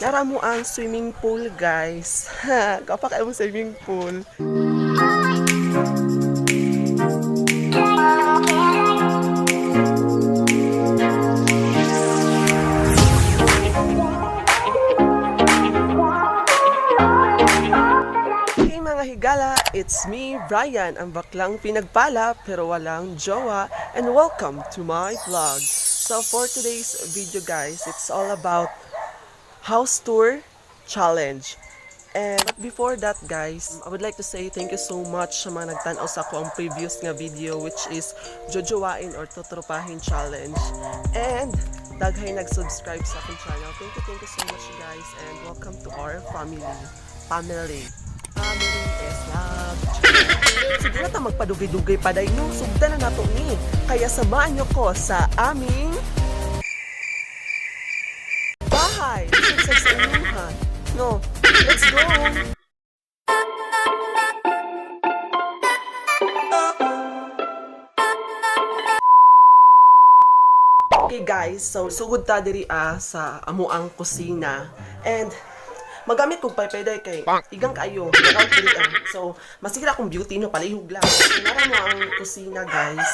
Nara mo ang swimming pool, guys. Kapag mo swimming pool. Hey mga higala, it's me, Brian, ang baklang pinagpala pero walang jowa, and welcome to my vlog. So for today's video, guys, it's all about house tour challenge. And but before that, guys, I would like to say thank you so much sa mga nagtanaw sa ako ang previous nga video, which is Jojowain or Tutropahin Challenge. And daghay nag-subscribe sa aking channel. Thank you so much, guys, and welcome to our family. Family is love. Sige na ta magpadugay-dugay pa day no, sugdan na nato ni. Kaya samahan nyo ko sa aming bahay. Sa inyuhan. No, let's go! Okay guys, so sugod ta diri sa amuang kusina. And magamit kong paypayday kay igang kayo, nakaw diri So, masikira akong beauty no, palihog lang. So, nara mo ang kusina, guys.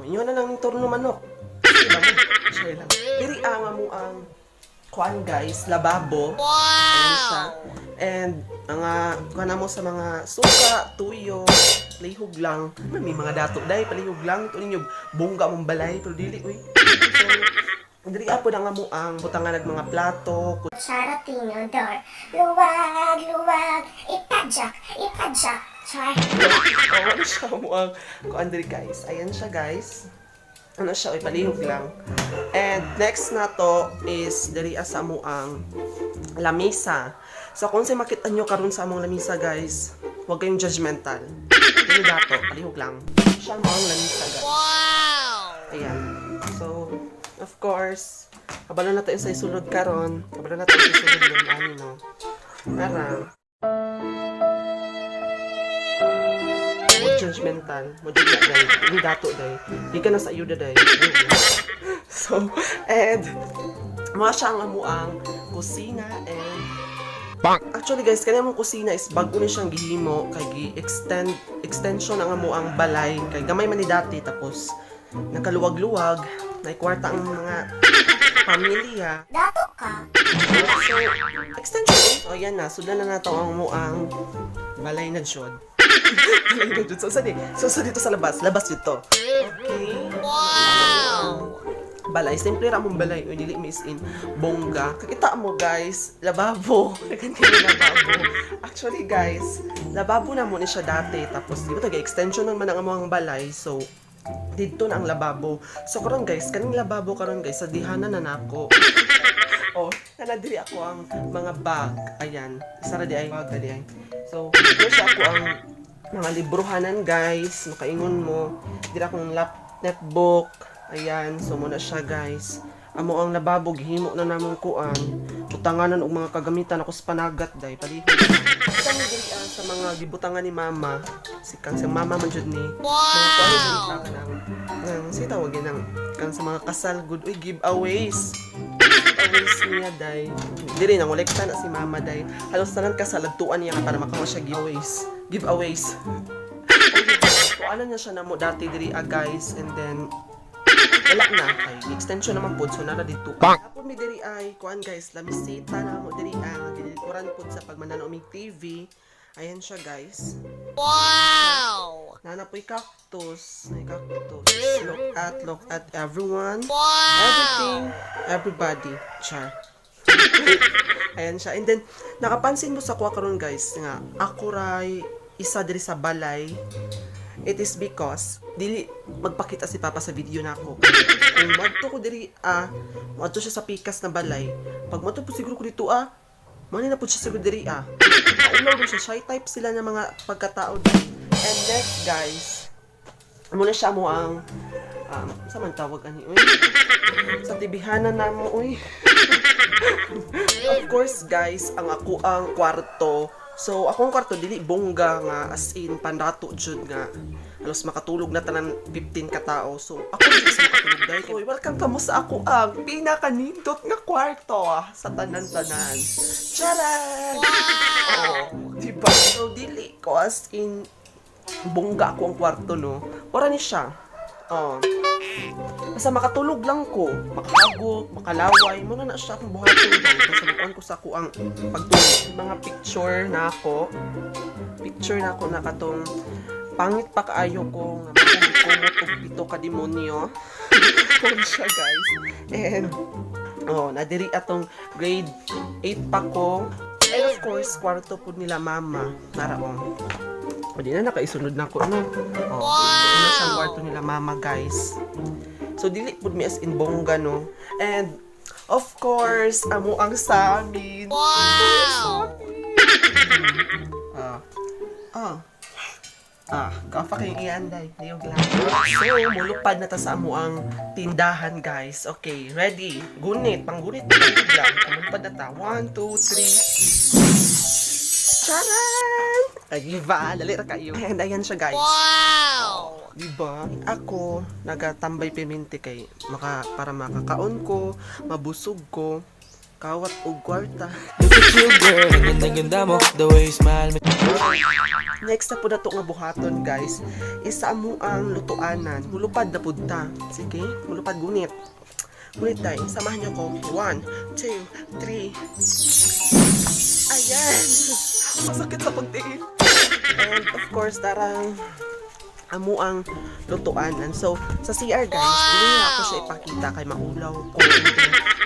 Inyo na lang yung turno manok. Diba mo? Share lang. Diri mo ang kuan, guys, lababo. Wow! Ayan siya. And kuan mo sa mga suka, tuyo, palihog lang. May mga dato day, palihog lang. Ito ninyo, bongga mong balay, pero dili, uy. So, diri po na nga mo ang butangan ng mga plato. Kutsara, tinidor, luwag, luwag, ipadyak, ipadyak, char. Ano siya mo ang kuan diri, guys. Ayan siya, guys. Ano siya, palihog lang. And next na to is diri asa mo ang lamisa. So kung sa makita nyo karon sa among lamisa, guys, huwag kayong judgmental. Dili dato, palihog lang. Siya mo ang lamisa, guys. Wow! Ayan. So, of course, kabalo na tayo sa isulod karon. Kabalo na tayo sa isulod ng ano, no? Para judgmental, mo judge na day, hindi dato day, hindi ka na sa ayuda day. So, and mga siya ang amuang kusina. And actually guys, kanya mong kusina is bago ni siyang gihimo kay extension ang amuang balay kay gamay man ni dati, tapos nakaluwag-luwag na kwarta ang mga pamilya. Dato ka? So, extension, o yan na, sudan na nato ang amuang balay na jod. So dito sa labas dito. Okay. Wow! Balay, simple ra mong balay, dili miss in bongga. Kakita mo, guys, lababo. Lababo. Actually, guys, lababo na mo ni siya dati, tapos di ba taga-extension naman ang among balay. So dito na ang lababo. So karon, guys, kaning lababo karon, guys, sa dihanan na nako. Oh, nanadiri ako ang mga bag. Ayan, isa ra di ay bag di ay. So, dito siya ako ang mga libruhanan, guys, makaingon mo. Dira akong netbook. Ayan, so muna siya, guys. Amo ang lababo, gihimo na namang kuan. Butanganan og mga kagamitan ako sa panagat, day. Palihog. Kami diri sa mga gibutangan ni mama. Si mama man jud ni. Wow! Si tawagin ng kang sa mga kasal good. Uy, giveaways. Giveaways niya, day. Diri nang kolekta na si mama, day. Halos tanan kasal adtuan niya para makawa siya giveaways. Kuanan niya siya namo dati diri guys, and then wala na kay extension naman pod, so nara dito. Tapos mi diri ay kuan, guys, lamisita na mo diri gilikuran pod sa pagmananaw mig TV. Ayan siya, guys. Wow! Nanapoy cactus. May cactus. Look at everyone. Wow! Everything, everybody. Char. Ayan siya. And then, nakapansin mo sa kuha karon, guys, nga ako ray isa diri sa balay. It is because dili magpakita si Papa sa video na ako. Kung madto ko diri madto siya sa pikas na balay. Pag madto po siguro ko dito mani na po siya siguro diri Kaulaw din siya, shy type sila ng mga pagkatao diri. And next, guys, muna siya mo ang sa man tawag ani, uy. Sa tibihanan na mo, uy. Of course, guys, ang ako ang kwarto. So, akong kwarto dili bongga nga as in pandato jud nga. halos makatulog na tanan 15 ka tao. So ako di sa makatulog dahil. So welcome kamo sa ako ang pinakanindot nga kwarto sa tanan-tanan. Charan! Oh, diba? So dili ko as in bongga ko ang kwarto no. Ora ni siya. Oh. Basta makatulog lang ko, makahagok, makalaway, muna na siya akong buhaton dahil. Basta bukuan ko sa ako ang pagtulog. Mga picture na ako na katong pangit pa kaayo ko, nga kumot og pito ka demonyo. Kung siya guys. And, nadiri atong grade 8 pa ko. And of course, kwarto po nila mama. Naraon. O di na nakaisunod na ko, no? Wow! Ito siyang kwarto nila mama, guys. So, dili po mi as in bongga, no? And, of course, amo ang sa amin. Wow! Kafa kayong ianday. Niyog lang. So, mulupad na ta sa amo ang tindahan, guys. Okay, ready? Gunit. Panggunit. Panggunit lang. Mulupad na ta. 1, 2, 3. Charan! Ay, diba? Lali ra kayo. And ayan siya, guys. Wow! Diba? Ako, nagatambay piminti kay para makakaon ko, mabusog ko, kawat og kwarta. Look at you, girl. Ganda-ganda mo. The way you smile. Next na po na to nga buhaton, guys. Isa mo ang lutuanan. Mulupad na punta. Sige, mulupad gunit. Gunit tayo. Samahan niyo ko. 1, 2, 3. Ayan! Masakit sa pagtiin. And of course, tarang amo ang lutuanan. So, sa CR guys, dili na ako siya ipakita kay maulaw ko.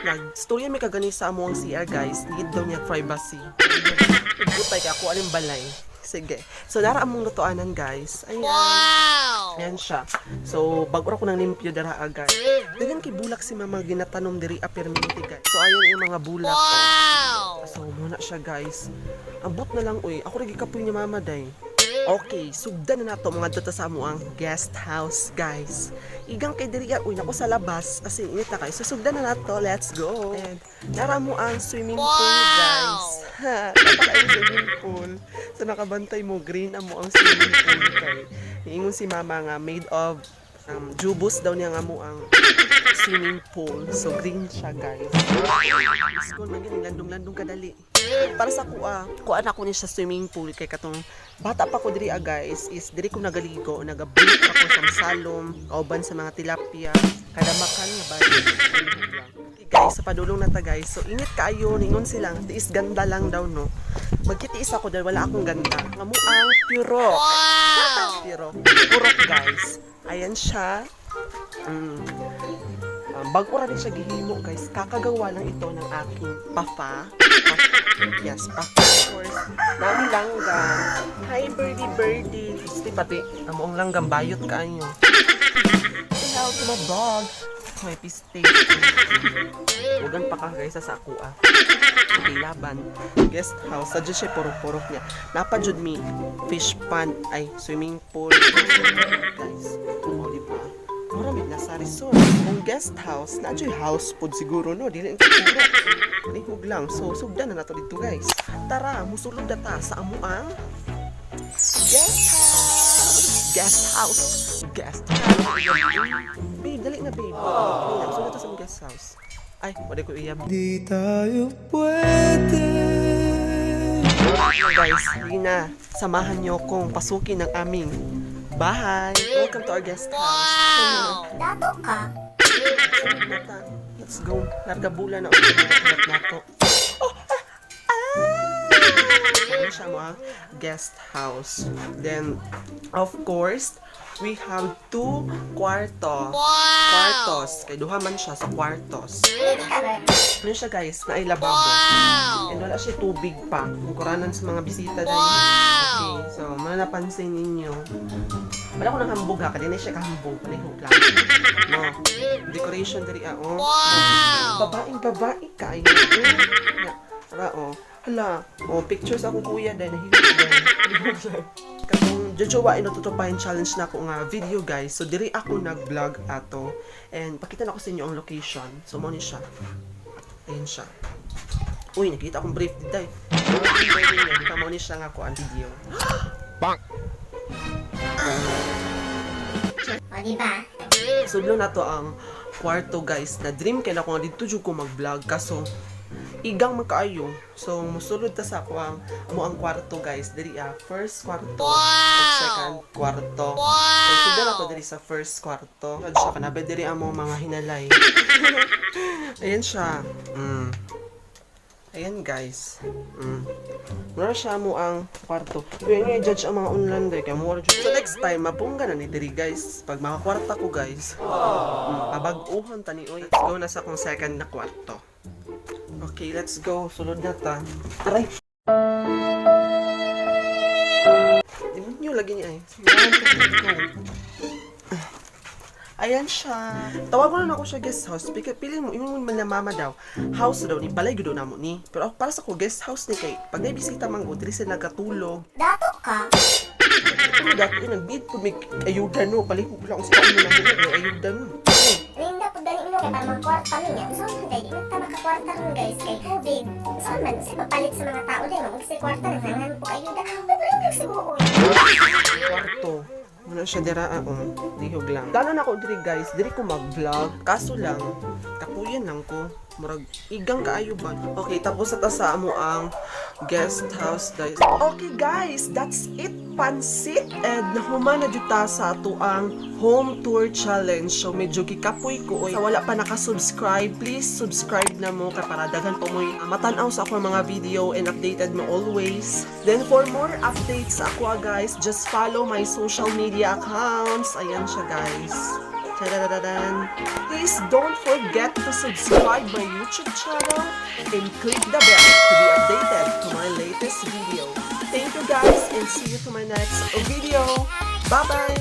Nag-storya may kagani sa amo ang CR guys. Need daw niya privacy. Ibutay ka ako aling balay. Sige. So, nara among lutuanan guys. Ayan. Wow! Ayan siya. So, bago ko nang limpyo dara guys. Dagan kay bulak si mama ginatanom diri permanente guys. So, ayan yung mga bulak. Wow! So, muna siya guys. Ambot na lang uy. Ako rin kapoy ni mama day. Okay, sugdan na nato mga data sa mo ang guest house, guys. Igang kay diri uy nako sa labas kasi init na kayo. So sugdan na nato, let's go. And nara mo ang swimming pool, guys. Ha, napaka ang swimming pool. So nakabantay mo green amo ang swimming pool kay. Niingon si mama nga made of jubos daw niya nga mo ang swimming pool. So green siya, guys. School man gani landong-landong kadali. Para sa kuan ako ni sa swimming pool kay katong bata pa ko diri guys is diri ko nagaligo, nagabalik ako sa salom, kauban sa mga tilapia, kada makan nga bali. Okay, guys, sa padulong na ta guys. So init kaayo ningon silang tiis ganda lang daw no. Magkitiis ako dahil wala akong ganda. Ngamo ang purok. Wow! Purok guys. Ayan siya. Bago rin siya gihimo guys, kakagawa lang ito ng aking papa. Yes, papa of course. Nami langgam. Hi birdie. Isti pati, amoong langgam, bayot kaayo. Say hello to my dog. May piste. Huwag pa ka guys sa ako Okay, laban. Guest house. Sadyo siya purok-purok niya. Napadjud mi fish pond. Ay, swimming pool. Guys. Diba? Maraming nasa resort. Kung guest house, na-adyo'y house food siguro, no? Dili ang kapuro. Lihog lang. So, sugdan na nato dito, guys. Tara, musulod na ta sa amuang guest house. Babe, dali na, babe. Musulod na sa guest house. Ay, wala ko iyab. Di tayo pwede. Guys, hindi na. Samahan niyo kong pasukin ng aming bahay. Welcome to our guest house. Dato ka. Let's go. Larga bula na ulit nato. Ano siya mga guest house. Then, of course, we have 2 kwarto. Kwartos. Kaya duha man siya sa kwartos. Ano siya guys? Na lababo. And wala siya tubig pa. Ang kuranan sa mga bisita dahil. Okay. So, napansin ninyo. Wala ko nang hambog ha. Kaya na siya kahambog. Palihog lang. No. Decoration dari Babae kayo. Tara Hala. Pictures ako kuya dahil nahihig lang. Katong jojowa inututupahin challenge na ako nga video guys. So diri ako nag-vlog ato. And pakita na ko sa inyo ang location. So mo ni siya. Ayun siya. Uy, nakita akong brief dito. Mo ni siya nga ako ang video. Bang! diba? Sudlo na to ang kwarto guys, na dream kay na ko nga dito jud ko mag-vlog kaso igang magkaayo. So musulod ta sa ako ang ang kwarto guys, diri first kwarto, second kwarto. So sudlo na ko diri sa first kwarto. Ad siya kanabe diri amo mga hinalay. Ayan siya. Ayan guys. Mura siya mo ang kwarto. Yung i-judge ang mga unlander kaya mura jud. So next time mabungga na ni diri guys. Pag makakwarta ko guys. Abag-uhon tani oy. Let's go na sa akong second na kwarto. Okay, let's go. Sulod na ta. Aray. Di mo nyo lagi niya eh. Ayan siya. Tawagan na ako siya guest house. Pili mo, imun mo na mama daw. House daw ni, balay gudo na mo ni. Pero ako para sa ko guest house ni kay, pag naibisita mang o, dili sila nagkatulog. Dato ka. Ano dati, nag-need po may ayuda no. Palihog lang sa kanya na may ayuda no. Rinda po dali mo kay para magkwarta niya. Saan man dahil, di man ta makakwarta ron guys kay COVID. Saan man, sa papalit sa mga tao din, mag-si kwarta, naghangan po kayo da. Wala nagsibuo. Kwarto. Wala siya dira lihog lang. Dano na ako diri guys, diri ko mag-vlog. Kaso lang, kapuyan lang ko. Murag igang kaayo ba? Okay, tapos na ta sa amo ang guest house guys. Okay guys, that's it. Pansit and nahuman na jud ta sa ato ang home tour challenge. So medyo gikapoy ko oy. Sa wala pa naka-subscribe, please subscribe na mo kay para daghan po mo matanaw sa akong mga video and updated mo always. Then for more updates sa ako guys, just follow my social media accounts. Ayan siya guys. Tadadadan. Please don't forget to subscribe my YouTube channel and click the bell to be updated to my latest video. Thank you guys and see you to my next video. Bye bye.